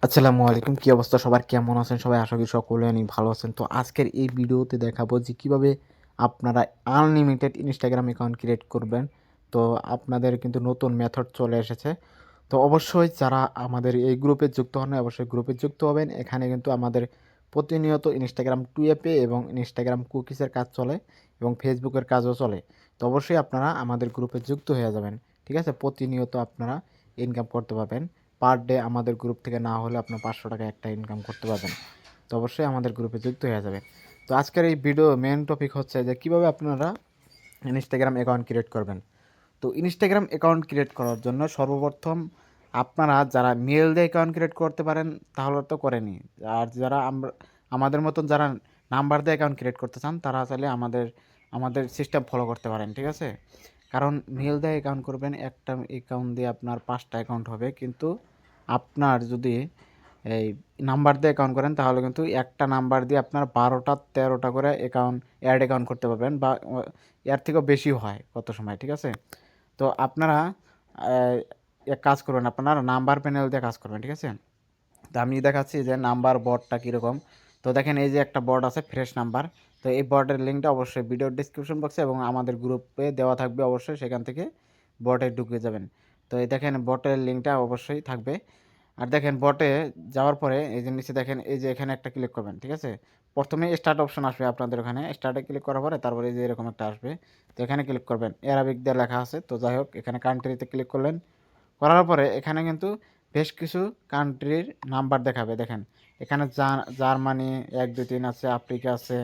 আসসালামু আলাইকুম। কি অবস্থা সবার? কেমন আছেন সবাই? আশা করি সকলে অনেক ভালো আছেন। তো আজকের এই ভিডিওতে দেখাবো যে কীভাবে আপনারা আনলিমিটেড ইনস্টাগ্রাম অ্যাকাউন্ট ক্রিয়েট করবেন। তো আপনাদের কিন্তু নতুন মেথড চলে এসেছে। তো অবশ্যই যারা আমাদের এই গ্রুপে যুক্ত হন নাই, অবশ্যই গ্রুপে যুক্ত হবেন। এখানে কিন্তু আমাদের প্রতিনিয়ত ইনস্টাগ্রাম টুয়েপে এবং ইনস্টাগ্রাম কুকিজের কাজ চলে এবং ফেসবুকের কাজও চলে। তো অবশ্যই আপনারা আমাদের গ্রুপে যুক্ত হয়ে যাবেন। ঠিক আছে? প্রতিনিয়ত আপনারা ইনকাম করতে পারবেন। পার ডে আমাদের গ্রুপ থেকে না হলে আপনার 500 টাকা একটা ইনকাম করতে পারবেন। তো অবশ্যই আমাদের গ্রুপে যুক্ত হয়ে যাবেন। তো আজকের এই ভিডিও মেন টপিক হচ্ছে যে কীভাবে আপনারা ইনস্টাগ্রাম অ্যাকাউন্ট ক্রিয়েট করবেন। তো ইনস্টাগ্রাম অ্যাকাউন্ট ক্রিয়েট করার জন্য সর্বপ্রথম আপনারা যারা মেল দিয়ে অ্যাকাউন্ট ক্রিয়েট করতে পারেন তাহলে তো করেনি। আর যারা আমাদের মতন যারা নাম্বার দিয়ে অ্যাকাউন্ট ক্রিয়েট করতে চান তারা চাইলে আমাদের সিস্টেম ফলো করতে পারেন। ঠিক আছে? কারণ মেল দিয়ে অ্যাকাউন্ট করবেন, একটা অ্যাকাউন্ট দিয়ে আপনার 5টা অ্যাকাউন্ট হবে। কিন্তু আপনার যদি এই নাম্বার দিয়ে অ্যাকাউন্ট করেন তাহলে কিন্তু একটা নাম্বার দিয়ে আপনার 12টা 13টা করে অ্যাকাউন্ট করতে পারবেন, বা এর থেকেও বেশিও হয় কত সময়। ঠিক আছে? তো আপনারা এক কাজ করবেন, আপনারা নাম্বার প্যানেল দিয়ে কাজ করবেন। ঠিক আছে? তো আমি দেখাচ্ছি যে নাম্বার বোর্ডটা কীরকম। তো দেখেন এই যে একটা বোর্ড আছে ফ্রেশ নাম্বার। তো এই বোর্ডের লিঙ্কটা অবশ্যই ভিডিওর ডিসক্রিপশন বক্সে এবং আমাদের গ্রুপে দেওয়া থাকবে, অবশ্যই সেখান থেকে বোর্ডে ঢুকে যাবেন। তো এই দেখেন বোটের লিঙ্কটা অবশ্যই থাকবে। আর দেখেন বটে যাওয়ার পরে এই যে নিচে দেখেন এই যে এখানে একটা ক্লিক করবেন। ঠিক আছে? প্রথমে স্টার্ট অপশন আসবে আপনাদের ওখানে। স্টার্টে ক্লিক করার পরে তারপরে এই যে এরকম একটা আসবে। তো এখানে ক্লিক করবেন। অ্যারাবিক দিয়ে লেখা আছে। তো যাই হোক এখানে কান্ট্রিতে ক্লিক করলেন। করার পরে এখানে কিন্তু বেশ কিছু কান্ট্রির নাম্বার দেখাবে। দেখেন এখানে জার্মানি 1 2 3 আছে, আফ্রিকা আছে,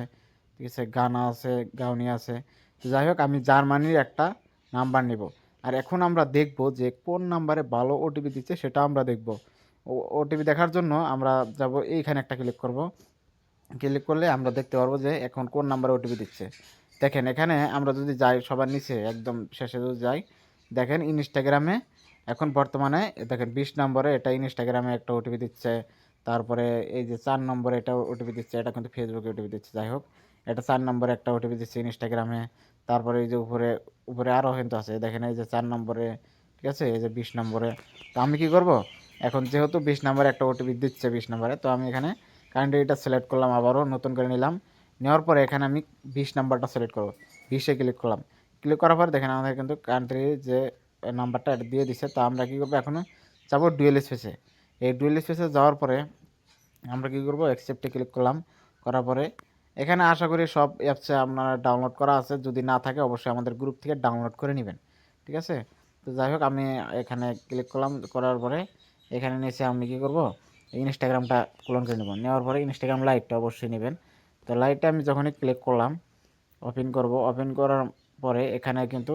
ঠিক আছে, গানা আছে, গাউনি আছে। তো যাই হোক আমি জার্মানির একটা নাম্বার নিব। আর এখন আমরা দেখব যে কোন নাম্বারে ভালো ওটিপি দিচ্ছে সেটা আমরা দেখব। ওটিপি দেখার জন্য আমরা যাব এইখানে একটা ক্লিক করব। ক্লিক করলে আমরা দেখতে পারবো যে এখন কোন নাম্বারে ওটিপি দিচ্ছে। দেখেন এখানে আমরা যদি যাই সবার নিচে একদম শেষে যদি যাই, দেখেন ইনস্টাগ্রামে এখন বর্তমানে দেখেন 20 নম্বরে এটা ইনস্টাগ্রামে একটা ওটিপি দিচ্ছে। তারপরে এই যে 4 নম্বরে এটা ওটিপি দিচ্ছে, এটা কিন্তু ফেসবুকে ওটিপি দিচ্ছে। যাই হোক এটা 4 নম্বরে একটা ওটিপি দিচ্ছে ইনস্টাগ্রামে। তারপরে এই যে উপরে উপরে আরও কিন্তু আছে, দেখেন এই যে 4 নম্বরে, ঠিক আছে, এই যে 20 নম্বরে। তো আমি কি করব, এখন যেহেতু 20 নম্বরে একটা ওটিপি দিচ্ছে 20 নম্বরে, তো আমি এখানে কান্ট্রিটা সিলেক্ট করলাম, আবারও নতুন করে নিলাম। নেওয়ার পরে এখানে আমি 20 নাম্বারটা সিলেক্ট করব। 20-এ ক্লিক করলাম। ক্লিক করার পর দেখেন আমাদের কিন্তু কান্ট্রির যে নাম্বারটা এটা দিয়ে দিচ্ছে। তো আমরা কী করবো, এখন যাবো ডুয়েল স্পেসে। এই ডুয়েল স্পেসে যাওয়ার পরে আমরা কী করবো, অ্যাকসেপ্টে ক্লিক করলাম। করার পরে এখানে আশা করি সব অ্যাপসে আপনারা ডাউনলোড করা আছে। যদি না থাকে অবশ্যই আমাদের গ্রুপ থেকে ডাউনলোড করে নেবেন। ঠিক আছে? তো যাই হোক আমি এখানে ক্লিক করলাম। করার পরে এখানে নিচে আমি কী করবো, ইনস্টাগ্রামটা ক্লোন করে নেব। নেওয়ার পরে ইনস্টাগ্রাম লাইটটা অবশ্যই নেবেন। তো লাইটটা আমি যখনই ক্লিক করলাম, ওপেন করব। ওপেন করার পরে এখানে কিন্তু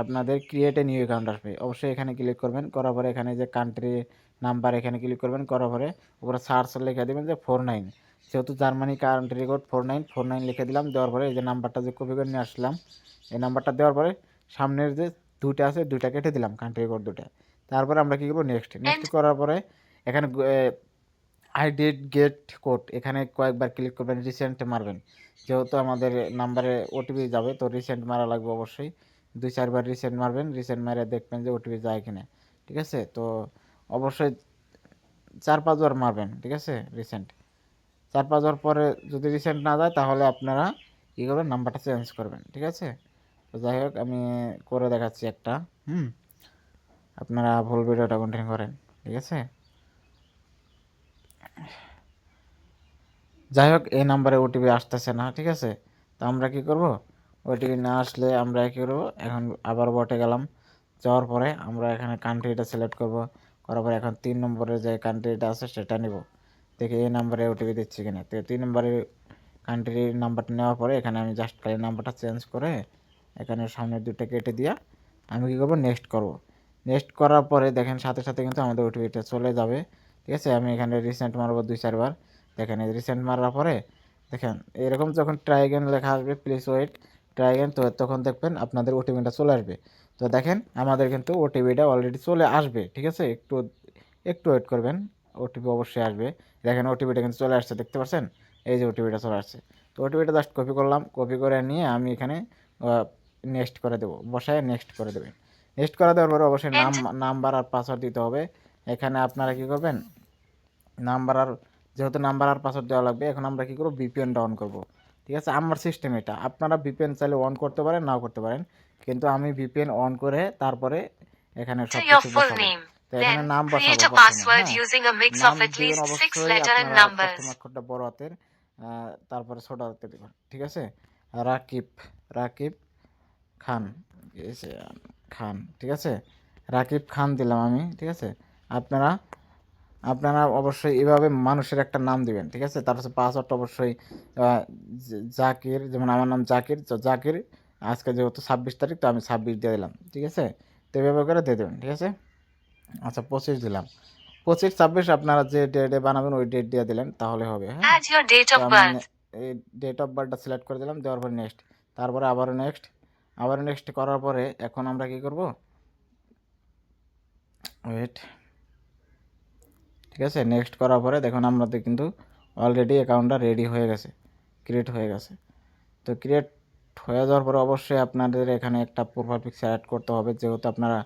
আপনাদের ক্রিয়েট এ নিউ অ্যাকাউন্ট আসবে। অবশ্যই এখানে ক্লিক করবেন। করার পরে এখানে যে কান্ট্রি নাম্বার এখানে ক্লিক করবেন। করার পরে উপরে সার্চ লিখে দেবেন যে 49, যেহেতু জার্মানি কান্ট্রি কোড 49 লিখে দিলাম। দেওয়ার পরে এই যে নাম্বারটা যে কপি করে নিয়ে আসলাম, এই নাম্বারটা দেওয়ার পরে সামনের যে দুইটা আছে দুইটা কেটে দিলাম, কান্ট্রি কোড দুটা। তারপরে আমরা কী করবো, নেক্সট করার পরে এখানে আই ডিড গেট কোড এখানে কয়েকবার ক্লিক করবেন, রিসেন্ট মারবেন। যেহেতু আমাদের নাম্বারে ওটিপি যাবে তো রিসেন্ট মারা লাগবে অবশ্যই। 2-4 বার রিসেন্ট মারবেন। রিসেন্ট মারে দেখবেন যে ওটিপি যায় কিনা। ঠিক আছে? তো অবশ্যই 4-5 বার মারবেন। ঠিক আছে? রিসেন্ট 4-5 বার পরে যদি রিসেন্ট না যায় তাহলে আপনারা কী করবেন, নাম্বারটা চেঞ্জ করবেন। ঠিক আছে? তো যাই হোক আমি করে দেখাচ্ছি একটা। আপনারা ফুল ভিডিওটা কন্টিনিউ করেন। ঠিক আছে? যাই হোক এই নাম্বারে ওটিপি আসতেছে না। ঠিক আছে? তো আমরা কি করব, ওটিপি না আসলে আমরা কী করব, এখন আবার বটে গেলাম। যাওয়ার পরে আমরা এখানে কান্ট্রিটা সিলেক্ট করব। করার পরে এখন 3 নম্বরে যে কান্ট্রিটা আছে সেটা নিব। দেখি এই নাম্বারে ওটিপি দিচ্ছি কিনা। তো 3 নম্বরের কান্ট্রির নাম্বারটা নেওয়ার পরে এখানে আমি জাস্ট খালি নাম্বারটা চেঞ্জ করে এখানে সামনের দুটো কেটে দিয়া আমি কী করব, নেক্সট করব। নেক্সট করার পরে দেখেন সাথে সাথে কিন্তু আমাদের ওটিপিটা চলে যাবে। ঠিক আছে? আমি এখানে রিসেন্ট মারবো 2-4 বার। দেখেন এই রিসেন্ট মারার পরে দেখেন এরকম যখন ট্রাই অ্যাগেন লেখা আসবে, প্লিজ ওয়েট, ট্রাই অ্যাগেন, তো তখন দেখবেন আপনাদের ওটিপিটা চলে আসবে। তো দেখেন আমাদের কিন্তু ওটিপিটা অলরেডি চলে আসবে। ঠিক আছে? একটু একটু ওয়েট করবেন, ওটিপি অবশ্যই আসবে। দেখেন ওটিপিটা কিন্তু চলে আসছে, দেখতে পাচ্ছেন? এই যে ওটিপিটা চলে আসছে। তো ওটিপিটা জাস্ট কপি করলাম। কপি করে নিয়ে আমি এখানে নেক্সট করে দেবো, বসায় নেক্সট করে দেবেন। নেক্সট করে দেওয়ার পরে অবশ্যই নাম্বার আর পাসওয়ার্ড দিতে হবে। এখানে আপনারা কী করবেন, নাম্বার আর যেহেতু নাম্বার আর পাসওয়ার্ড দেওয়া লাগবে, এখন আমরা কী করবো, ভিপিএনটা অন করব। ঠিক আছে, আমার সিস্টেম এটা, আপনারা ভিপিএন চাইলে অন করতে পারেন, নাও করতে পারেন, কিন্তু আমি ভিপিএন অন করে তারপরে এখানে সব কিছু বসাবো। তো এখানে নাম বসাবো প্রথমে, হ্যাঁ নাম দিবেন অবশ্যই আপনারা প্রথম অক্ষরটা বড় হাতের, তারপরে ছোট হাতে দেবেন। ঠিক আছে, রাকিব, রাকিব খান, খান, ঠিক আছে, রাকিব খান দিলাম আমি। ঠিক আছে, আপনারা আপনারা অবশ্যই এভাবে মানুষের একটা নাম দিবেন। ঠিক আছে, তার হচ্ছে পাসওয়ার্ডটা অবশ্যই জাকির, যেমন আমার নাম জাকির, তো জাকির আজকে যেহেতু 26 তারিখ, তো আমি 26 দিয়ে দিলাম। ঠিক আছে, তো এভাবে করে দিয়ে দেবেন। ঠিক আছে, আচ্ছা 25 দিলাম, 25 26 আপনারা যে ডেটে বানাবেন ওই ডেট দিয়ে দিলেন তাহলে হবে। হ্যাঁ, তো আমি এই ডেট অফ বার্থটা সিলেক্ট করে দিলাম, দেওয়ার পরে নেক্সট, তারপরে আবারও নেক্সট, আবারও নেক্সট করার পরে এখন আমরা কি করব, ওয়েট, ঠিক আছে, নেক্সট করার পরে দেখুন আমাদের কিন্তু অলরেডি অ্যাকাউন্টটা রেডি হয়ে গেছে, ক্রিয়েট হয়ে গেছে। তো ক্রিয়েট হয়ে যাওয়ার পরে অবশ্যই আপনাদের এখানে একটা প্রোফাইল পিকচার অ্যাড করতে হবে, যেহেতু আপনারা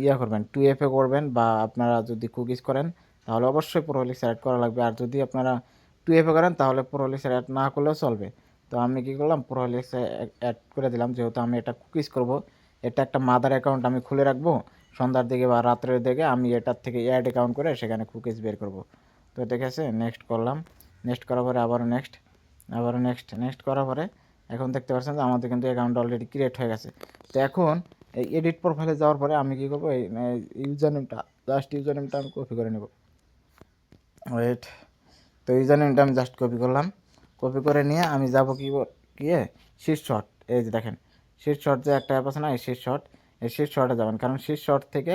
ইয়ে করবেন 2FA করবেন, বা আপনারা যদি কুকিজ করেন তাহলে অবশ্যই প্রোফাইল পিকচার অ্যাড করা লাগবে, আর যদি আপনারা 2FA করেন তাহলে প্রোফাইল পিকচার অ্যাড না করলেও চলবে। তো আমি কী করলাম, প্রোফাইল পিকচার অ্যাড করে দিলাম, যেহেতু আমি এটা কুকিজ করব, এটা একটা মাদার অ্যাকাউন্ট আমি খুলে রাখবো, সন্ধ্যার দিকে বা রাত্রের দিকে আমি এটার থেকে অ্যাড অ্যাকাউন্ট করে সেখানে কুকিজ বের করব। তো দেখেছে, নেক্সট করলাম, নেক্সট করার পরে আবারও নেক্সট, আবারও নেক্সট, নেক্সট করার পরে এখন দেখতে পাচ্ছেন যে আমাদের কিন্তু অ্যাকাউন্ট অলরেডি ক্রিয়েট হয়ে গেছে। তো এখন এই এডিট প্রোফাইলে যাওয়ার পরে আমি কী করবো, এই ইউজার নেমটা, জাস্ট ইউজার নেমটা আমি কপি করে নেব, ওয়েট, তো ইউজার নেমটা আমি জাস্ট কপি করলাম, কপি করে নিয়ে আমি যাব গিয়ে শীর্ষট, এই যে দেখেন শীর্ষট যে একটা অ্যাপ আছে না, এই শীর্ষট, এই শীর্ষটে যাবেন, কারণ শীর্ষট থেকে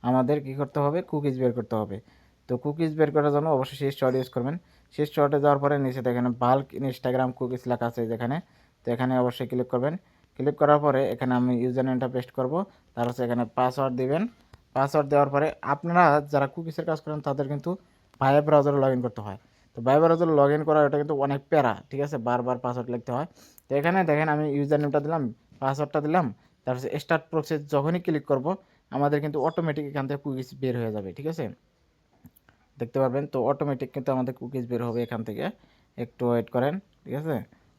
আমাদের কী করতে হবে, কুকিজ বের করতে হবে। তো কুকিজ বের করার জন্য অবশ্যই শীর্ষট ইউজ করবেন। শীর্ষটে যাওয়ার পরে নিচে দেখেন বাল্ক ইনস্টাগ্রাম কুকিজ লেখা আছে যেখানে, তো এখানে অবশ্যই ক্লিক করবেন। ক্লিক করার পরে এখানে আমি ইউজার নেমটা পেস্ট করব, তার হচ্ছে এখানে পাসওয়ার্ড দিবেন। পাসওয়ার্ড দেওয়ার পরে আপনারা যারা কুকিজের কাজ করেন তাদের কিন্তু ভায়া ব্রাউজারে লগ ইন করতে হয়। তো ভায়া ব্রাউজারে লগ ইন করা এটা কিন্তু অনেক প্যারা। ঠিক আছে, বারবার পাসওয়ার্ড লিখতে হয়। তো এখানে দেখেন আমি ইউজার নেমটা দিলাম, পাসওয়ার্ডটা দিলাম, তারপর স্টার্ট প্রসেস যখনই ক্লিক করব আমাদের কিন্তু অটোমেটিক এখান থেকে কুকিজ বের হয়ে যাবে। ঠিক আছে, দেখতে পারবেন, তো অটোমেটিক কিন্তু আমাদের কুকিজ বের হবে এখান থেকে, একটু ওয়েট করেন। ঠিক আছে,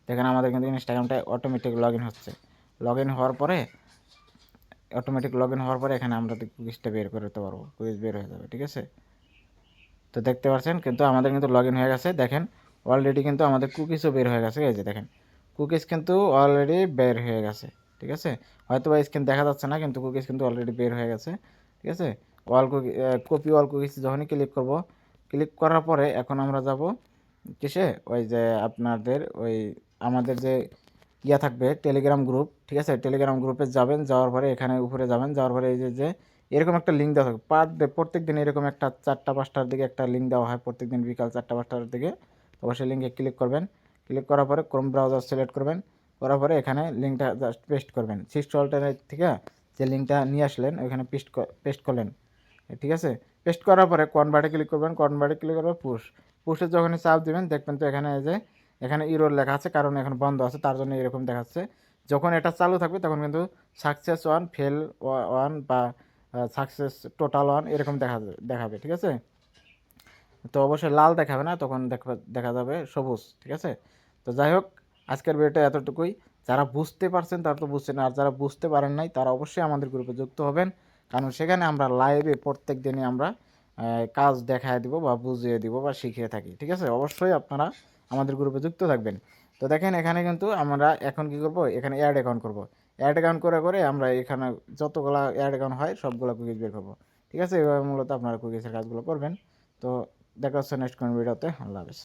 দেখেন আমাদের কিন্তু ইনস্টাগ্রামটা অটোমেটিক লগ ইন হচ্ছে, লগ ইন হওয়ার পরে অটোমেটিক লগ ইন হওয়ার পরে এখানে আমরা কুকিজটা বের করতে পারবো, কুকিজ বের হয়ে যাবে। ঠিক আছে, তো দেখতে পাচ্ছেন কিন্তু আমাদের কিন্তু লগ ইন হয়ে গেছে, দেখেন অলরেডি কিন্তু আমাদের কুকিজও বের হয়ে গেছে। এই যে দেখেন কুকিজ কিন্তু অলরেডি বের হয়ে গেছে। ঠিক আছে, হয়তো বা স্ক্রিন দেখা যাচ্ছে না, কিন্তু কুকিজ কিন্তু অলরেডি বের হয়ে গেছে। ঠিক আছে, কপি অল কুকিজ যখনই ক্লিক করব, ক্লিক করার পরে এখন আমরা যাব কিসে, ওই যে আপনাদের ওই আমাদের যে ইয়া থাকবে টেলিগ্রাম গ্রুপ। ঠিক আছে, টেলিগ্রাম গ্রুপে যাবেন, যাওয়ার পরে এখানে উপরে যাবেন, যাওয়ার পরে এই যে এরকম একটা লিঙ্ক দেওয়া থাকবে পার ডে, প্রত্যেক দিন এরকম একটা 4টা 5টার দিকে একটা লিঙ্ক দেওয়া হয়, প্রত্যেক দিন বিকাল 4টা 5টার দিকে। অবশ্যই লিঙ্কে ক্লিক করবেন, ক্লিক করার পরে ক্রোম ব্রাউজার সিলেক্ট করবেন, করার পরে এখানে লিঙ্কটা জাস্ট পেস্ট করবেন, সিক্স অল্টারনেট থেকে যে লিঙ্কটা নিয়ে আসলেন ওইখানে পেস্ট করলেন। ঠিক আছে, পেস্ট করার পরে কনভার্টে ক্লিক করবেন, কনভার্টে ক্লিক করবেন, পুশে যখনই চাপ দেবেন দেখবেন তো এখানে এই যে এখানে ইরোর লেখা আছে, কারণ এখন বন্ধ আছে তার জন্য এরকম দেখাচ্ছে। যখন এটা চালু থাকবে তখন কিন্তু সাকসেস ওয়ান, ফেল ওয়ান, বা সাকসেস টোটাল ওয়ান এরকম দেখাবে। ঠিক আছে, তো অবশ্যই লাল দেখাবে না, তখন দেখা যাবে সবুজ। ঠিক আছে, তো যাই হোক আজকের ভিডিওটা এতটুকুই। যারা বুঝতে পারছেন তারা তো বুঝছেন, আর যারা বুঝতে পারেন নাই তারা অবশ্যই আমাদের গ্রুপে যুক্ত হবেন, কারণ সেখানে আমরা লাইভে প্রত্যেক দিনই আমরা কাজ দেখায় দিব বা বুঝিয়ে দিব বা শিখিয়ে থাকি। ঠিক আছে, অবশ্যই আপনারা আমাদের গ্রুপে যুক্ত থাকবেন। তো দেখেন এখানে কিন্তু আমরা এখন কি করব, এখানে অ্যাড অ্যাকাউন্ট করব, অ্যাড অ্যাকাউন্ট করে করে আমরা এখানে যতগুলো অ্যাড অ্যাকাউন্ট হয় সবগুলো কুকিজ বের করবো। ঠিক আছে, এভাবে মূলত আপনারা কুকিজের কাজগুলো করবেন। তো দেখা হচ্ছে নেক্সট কোন ভিডিওতে। আল্লাহ হাফেজ।